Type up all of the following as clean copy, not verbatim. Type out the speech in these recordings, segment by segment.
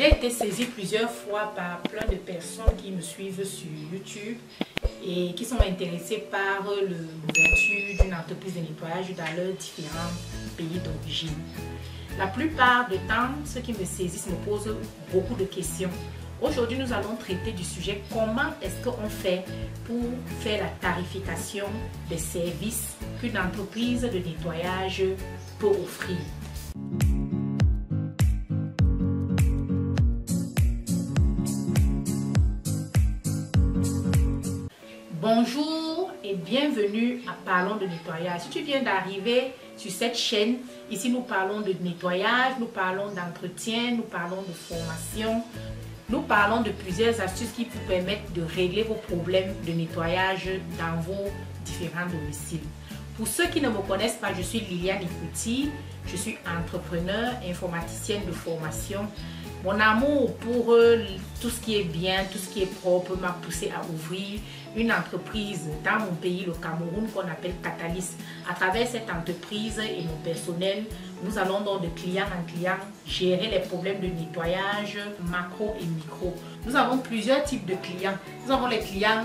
J'ai été saisie plusieurs fois par plein de personnes qui me suivent sur YouTube et qui sont intéressées par l'ouverture d'une entreprise de nettoyage dans leurs différents pays d'origine. La plupart du temps, ceux qui me saisissent me posent beaucoup de questions. Aujourd'hui, nous allons traiter du sujet comment est-ce qu'on fait pour faire la tarification des services qu'une entreprise de nettoyage peut offrir. Bonjour et bienvenue à Parlons de nettoyage. Si tu viens d'arriver sur cette chaîne, ici nous parlons de nettoyage, nous parlons d'entretien, nous parlons de formation, nous parlons de plusieurs astuces qui vous permettent de régler vos problèmes de nettoyage dans vos différents domiciles. Pour ceux qui ne me connaissent pas, je suis Liliane Ikuti, je suis entrepreneur, informaticienne de formation. Mon amour pour tout ce qui est bien, tout ce qui est propre m'a poussé à ouvrir une entreprise dans mon pays, le Cameroun, qu'on appelle Catalyst. À travers cette entreprise et mon personnel, nous allons donc de client en client gérer les problèmes de nettoyage macro et micro. Nous avons plusieurs types de clients. Nous avons les clients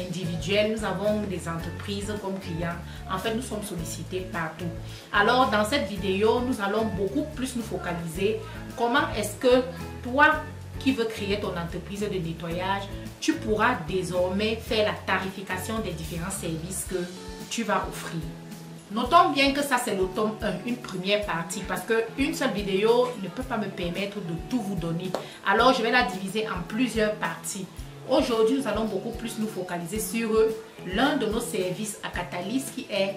individuels, nous avons des entreprises comme clients. En fait, nous sommes sollicités partout. Alors, dans cette vidéo, nous allons beaucoup plus nous focaliser comment est-ce que toi qui veux créer ton entreprise de nettoyage, tu pourras désormais faire la tarification des différents services que tu vas offrir. Notons bien que ça, c'est le tome 1, une première partie, parce qu'une seule vidéo ne peut pas me permettre de tout vous donner. Alors, je vais la diviser en plusieurs parties. Aujourd'hui, nous allons beaucoup plus nous focaliser sur l'un de nos services à Catalyst qui est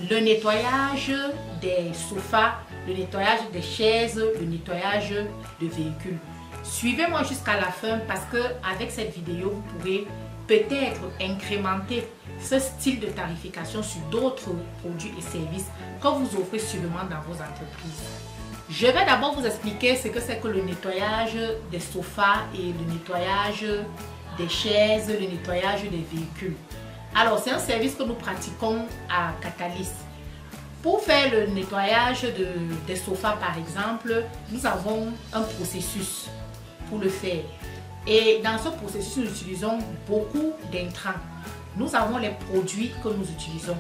le nettoyage des sofas, le nettoyage des chaises, le nettoyage de véhicules. Suivez-moi jusqu'à la fin parce que avec cette vidéo, vous pourrez peut-être incrémenter ce style de tarification sur d'autres produits et services que vous offrez sûrement dans vos entreprises. Je vais d'abord vous expliquer ce que c'est que le nettoyage des sofas et le nettoyage des chaises, le nettoyage des véhicules. Alors, c'est un service que nous pratiquons à Catalyst. Pour faire le nettoyage des sofas, par exemple, nous avons un processus pour le faire. Et dans ce processus, nous utilisons beaucoup d'intrants. Nous avons les produits que nous utilisons.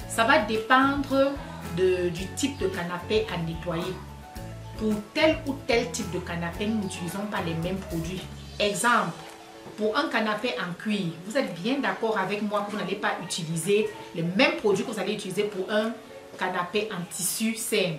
Ça va dépendre du type de canapé à nettoyer. Pour tel ou tel type de canapé, nous n'utilisons pas les mêmes produits. Exemple, pour un canapé en cuir, vous êtes bien d'accord avec moi que vous n'allez pas utiliser les mêmes produits que vous allez utiliser pour un canapé en tissu sain.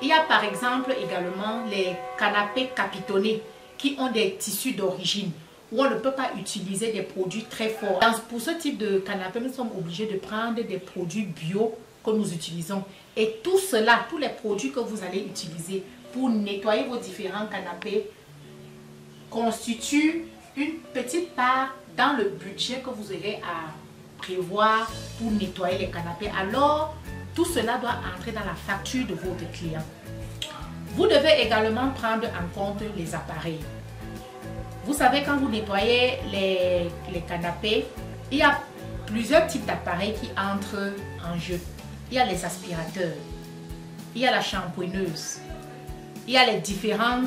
Il y a par exemple également les canapés capitonnés qui ont des tissus d'origine où on ne peut pas utiliser des produits très forts. Pour ce type de canapé, nous sommes obligés de prendre des produits bio que nous utilisons. Et tout cela, tous les produits que vous allez utiliser pour nettoyer vos différents canapés constituent une petite part dans le budget que vous aurez à prévoir pour nettoyer les canapés. Alors, tout cela doit entrer dans la facture de votre client. Vous devez également prendre en compte les appareils. Vous savez, quand vous nettoyez les canapés, il y a plusieurs types d'appareils qui entrent en jeu. Il y a les aspirateurs, il y a la shampooineuse, il y a les différents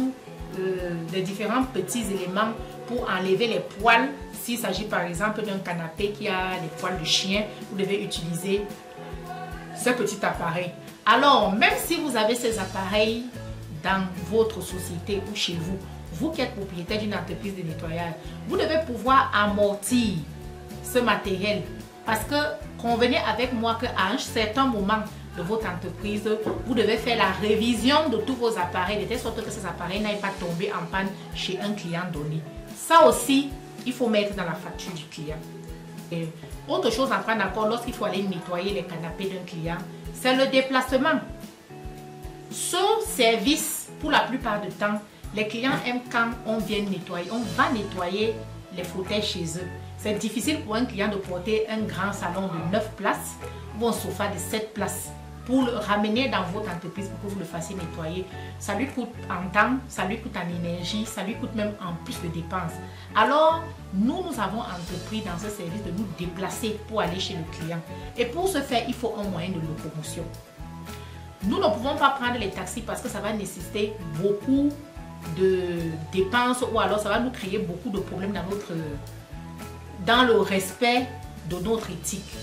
petits éléments pour enlever les poils. S'il s'agit par exemple d'un canapé qui a les poils de chien, vous devez utiliser ce petit appareil. Alors, même si vous avez ces appareils dans votre société ou chez vous, vous qui êtes propriétaire d'une entreprise de nettoyage, vous devez pouvoir amortir ce matériel. Parce que convenez avec moi qu'à un certain moment de votre entreprise, vous devez faire la révision de tous vos appareils, de telle sorte que ces appareils n'aillent pas tomber en panne chez un client donné. Ça aussi, il faut mettre dans la facture du client. Et autre chose à prendre en compte lorsqu'il faut aller nettoyer les canapés d'un client, c'est le déplacement. Ce service, pour la plupart du temps, les clients aiment quand on vient nettoyer. On va nettoyer les fauteuils chez eux. C'est difficile pour un client de porter un grand salon de 9 places ou un sofa de 7 places pour le ramener dans votre entreprise pour que vous le fassiez nettoyer. Ça lui coûte en temps, ça lui coûte en énergie, ça lui coûte même en plus de dépenses. Alors, nous avons entrepris dans ce service de nous déplacer pour aller chez le client. Et pour ce faire, il faut un moyen de locomotion. Nous ne pouvons pas prendre les taxis parce que ça va nécessiter beaucoup de dépenses ou alors ça va nous créer beaucoup de problèmes dans le respect de notre éthique.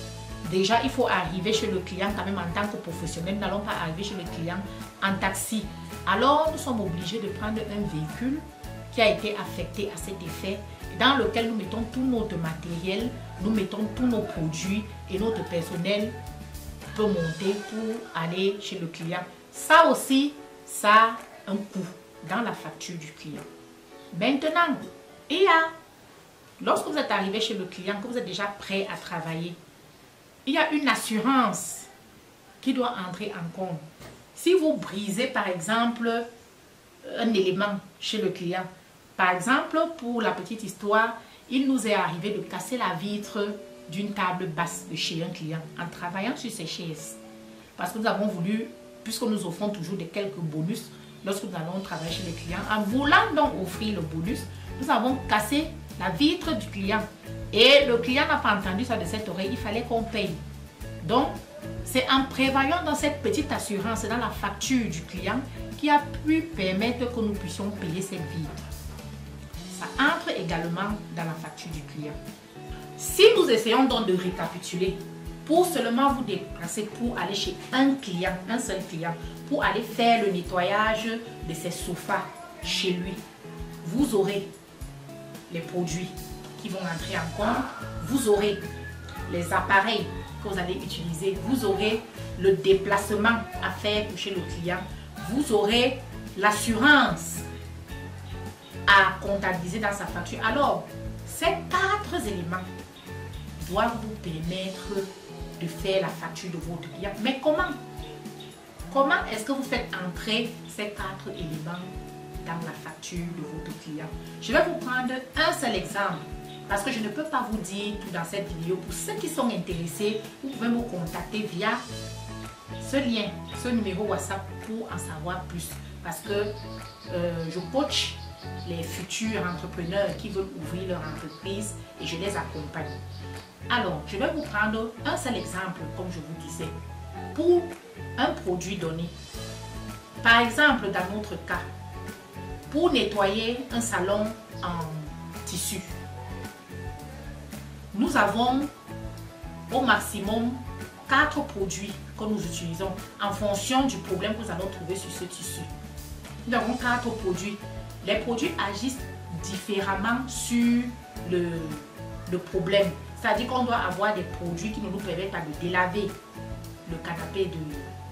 Déjà, il faut arriver chez le client quand même en tant que professionnel. Nous n'allons pas arriver chez le client en taxi. Alors, nous sommes obligés de prendre un véhicule qui a été affecté à cet effet, dans lequel nous mettons tout notre matériel, nous mettons tous nos produits et notre personnel peut monter pour aller chez le client. Ça aussi, ça a un coût dans la facture du client. Maintenant, lorsque vous êtes arrivé chez le client, que vous êtes déjà prêt à travailler, il y a une assurance qui doit entrer en compte. Si vous brisez par exemple un élément chez le client, par exemple pour la petite histoire, il nous est arrivé de casser la vitre d'une table basse de chez un client en travaillant sur ses chaises. Parce que nous avons voulu, puisque nous offrons toujours quelques bonus lorsque nous allons travailler chez les clients, en voulant donc offrir le bonus, nous avons cassé la vitre du client. Et le client n'a pas entendu ça de cette oreille, il fallait qu'on paye. Donc, c'est en prévoyant dans cette petite assurance, dans la facture du client, qui a pu permettre que nous puissions payer cette vitre. Ça entre également dans la facture du client. Si nous essayons donc de récapituler, pour seulement vous déplacer pour aller chez un client, un seul client, pour aller faire le nettoyage de ses sofas chez lui, vous aurez les produits qui vont entrer en compte, vous aurez les appareils que vous allez utiliser, vous aurez le déplacement à faire chez le client, vous aurez l'assurance à comptabiliser dans sa facture. Alors, ces 4 éléments doivent vous permettre de faire la facture de votre client. Mais comment? Comment est-ce que vous faites entrer ces 4 éléments dans la facture de votre client? Je vais vous prendre un seul exemple parce que je ne peux pas vous dire tout dans cette vidéo. Pour ceux qui sont intéressés, vous pouvez me contacter via ce lien, ce numéro WhatsApp pour en savoir plus. Parce que je coach les futurs entrepreneurs qui veulent ouvrir leur entreprise et je les accompagne. Alors, je vais vous prendre un seul exemple, comme je vous disais, pour un produit donné. Par exemple, dans notre cas, pour nettoyer un salon en tissu, nous avons au maximum 4 produits que nous utilisons en fonction du problème que nous allons trouver sur ce tissu. Nous avons 4 produits. Les produits agissent différemment sur le problème. C'est-à-dire qu'on doit avoir des produits qui ne nous permettent pas de délaver le canapé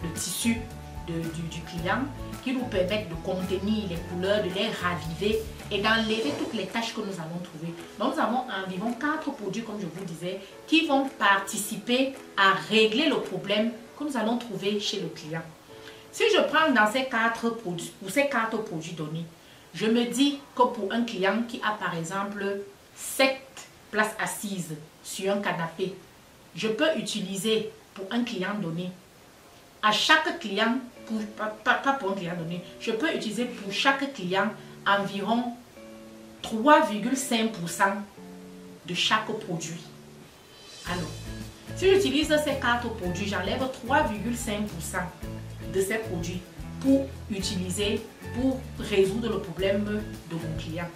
de tissu du client, qui nous permettent de contenir les couleurs, de les raviver et d'enlever toutes les taches que nous allons trouver. Donc nous avons environ 4 produits, comme je vous disais, qui vont participer à régler le problème que nous allons trouver chez le client. Si je prends dans ces 4 produits, pour ces 4 produits donnés, je me dis que pour un client qui a par exemple 7 places assises sur un canapé, je peux utiliser pour un client donné, à chaque client, pas pour un client donné, je peux utiliser pour chaque client environ 3,5% de chaque produit. Alors, si j'utilise ces 4 produits, j'enlève 3,5% de ces produits pour utiliser, pour résoudre le problème de mon client.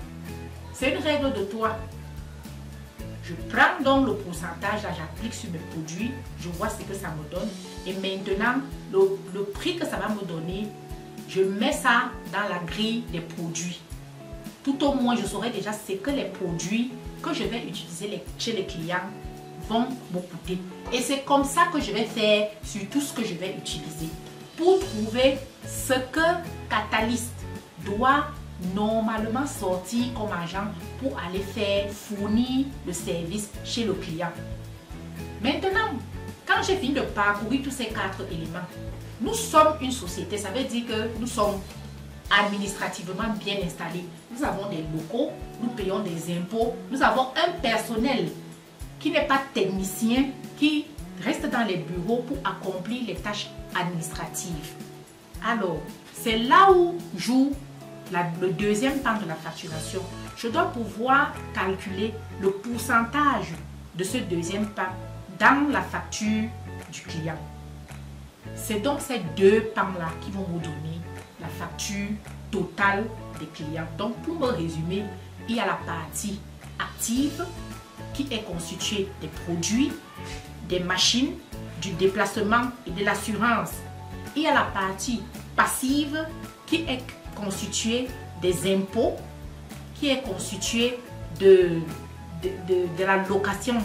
C'est une règle de 3. Je prends donc le pourcentage, là j'applique sur mes produits, je vois ce que ça me donne et maintenant le prix que ça va me donner, je mets ça dans la grille des produits. Tout au moins je saurai déjà ce que les produits que je vais utiliser chez les clients vont me coûter. Et c'est comme ça que je vais faire sur tout ce que je vais utiliser pour trouver ce que Catalyst doit normalement sortir comme agent pour aller faire fournir le service chez le client. Maintenant, quand j'ai fini de parcourir tous ces 4 éléments, nous sommes une société, ça veut dire que nous sommes administrativement bien installés. Nous avons des locaux, nous payons des impôts, nous avons un personnel qui n'est pas technicien, qui reste dans les bureaux pour accomplir les tâches administratives. Alors, c'est là où joue le deuxième pan de la facturation. Je dois pouvoir calculer le pourcentage de ce deuxième pan dans la facture du client. C'est donc ces 2 pans-là qui vont vous donner la facture totale des clients. Donc, pour me résumer, il y a la partie active qui est constituée des produits, des machines, du déplacement et de l'assurance. Il y a la partie passive qui est constituée des impôts, qui est constituée de la location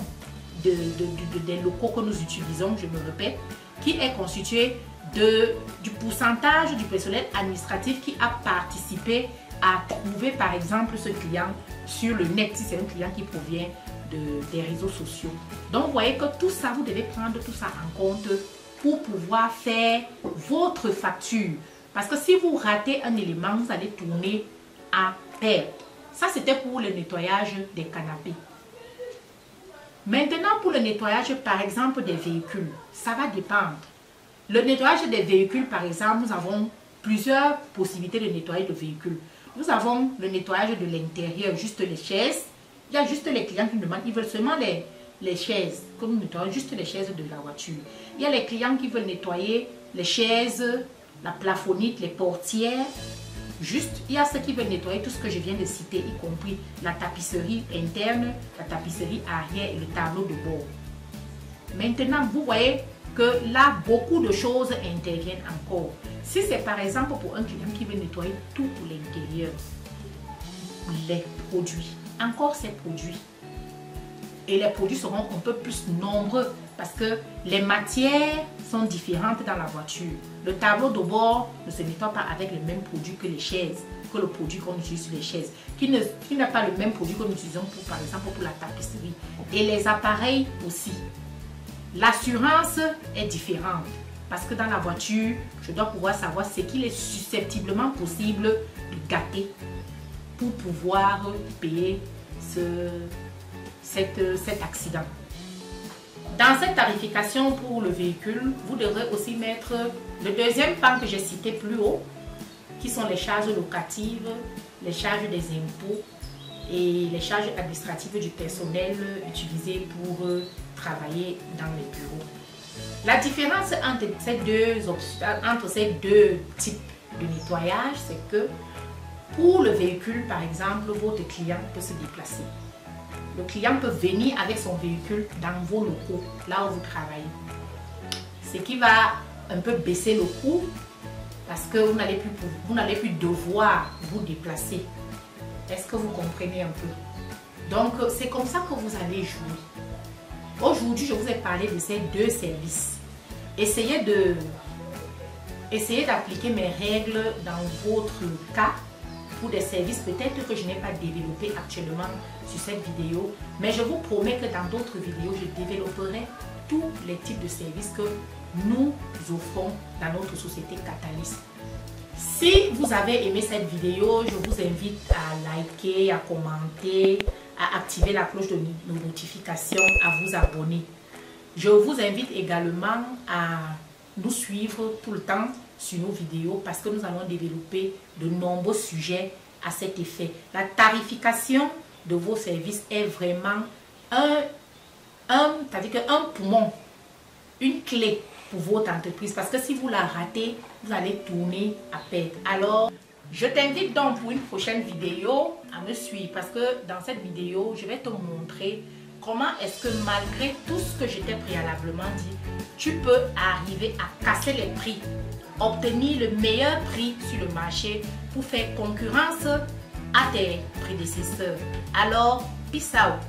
des locaux que nous utilisons, je me répète, qui est constituée du pourcentage du personnel administratif qui a participé à trouver par exemple ce client sur le net, si c'est un client qui provient des réseaux sociaux. Donc vous voyez que tout ça, vous devez prendre tout ça en compte pour pouvoir faire votre facture. Parce que si vous ratez un élément, vous allez tourner à perte. Ça, c'était pour le nettoyage des canapés. Maintenant, pour le nettoyage, par exemple, des véhicules, ça va dépendre. Le nettoyage des véhicules, par exemple, nous avons plusieurs possibilités de nettoyer le véhicule. Nous avons le nettoyage de l'intérieur, juste les chaises. Il y a juste les clients qui nous demandent, ils veulent seulement les chaises, comme nous nettoyons juste les chaises de la voiture. Il y a les clients qui veulent nettoyer les chaises, la plafonnite, les portières. Juste, il y a ceux qui veulent nettoyer tout ce que je viens de citer, y compris la tapisserie interne, la tapisserie arrière et le tableau de bord. Maintenant, vous voyez que là, beaucoup de choses interviennent encore. Si c'est par exemple pour un client qui veut nettoyer tout pour l'intérieur, les produits, encore ces produits, et les produits seront un peu plus nombreux parce que les matières sont différentes dans la voiture. Le tableau de bord ne se nettoie pas avec le même produit que les chaises, que le produit qu'on utilise sur les chaises, qui n'a pas le même produit que nous utilisons pour, par exemple pour la tapisserie. Et les appareils aussi. L'assurance est différente parce que dans la voiture, je dois pouvoir savoir ce qu'il est susceptiblement possible de gâter pour pouvoir payer cet accident. Dans cette tarification pour le véhicule, vous devrez aussi mettre le deuxième pan que j'ai cité plus haut, qui sont les charges locatives, les charges des impôts et les charges administratives du personnel utilisé pour travailler dans les bureaux. La différence entre ces deux types de nettoyage, c'est que pour le véhicule, par exemple, votre client peut se déplacer. Le client peut venir avec son véhicule dans vos locaux, là où vous travaillez. Ce qui va un peu baisser le coût parce que vous n'allez plus devoir vous déplacer. Est-ce que vous comprenez un peu? Donc, c'est comme ça que vous allez jouer. Aujourd'hui, je vous ai parlé de ces deux services. Essayez d'appliquer mes règles dans votre cas pour des services peut-être que je n'ai pas développé actuellement sur cette vidéo. Mais je vous promets que dans d'autres vidéos, je développerai tous les types de services que nous offrons dans notre société Catalyst. Si vous avez aimé cette vidéo, je vous invite à liker, à commenter, à activer la cloche de notification, à vous abonner. Je vous invite également à nous suivre tout le temps sur nos vidéos parce que nous allons développer de nombreux sujets à cet effet. La tarification de vos services est vraiment c'est-à-dire un poumon, une clé pour votre entreprise parce que si vous la ratez, vous allez tourner à perte. Alors, je t'invite donc pour une prochaine vidéo à me suivre parce que dans cette vidéo, je vais te montrer comment est-ce que malgré tout ce que je t'ai préalablement dit, tu peux arriver à casser les prix, obtenir le meilleur prix sur le marché pour faire concurrence à tes prédécesseurs. Alors, peace out!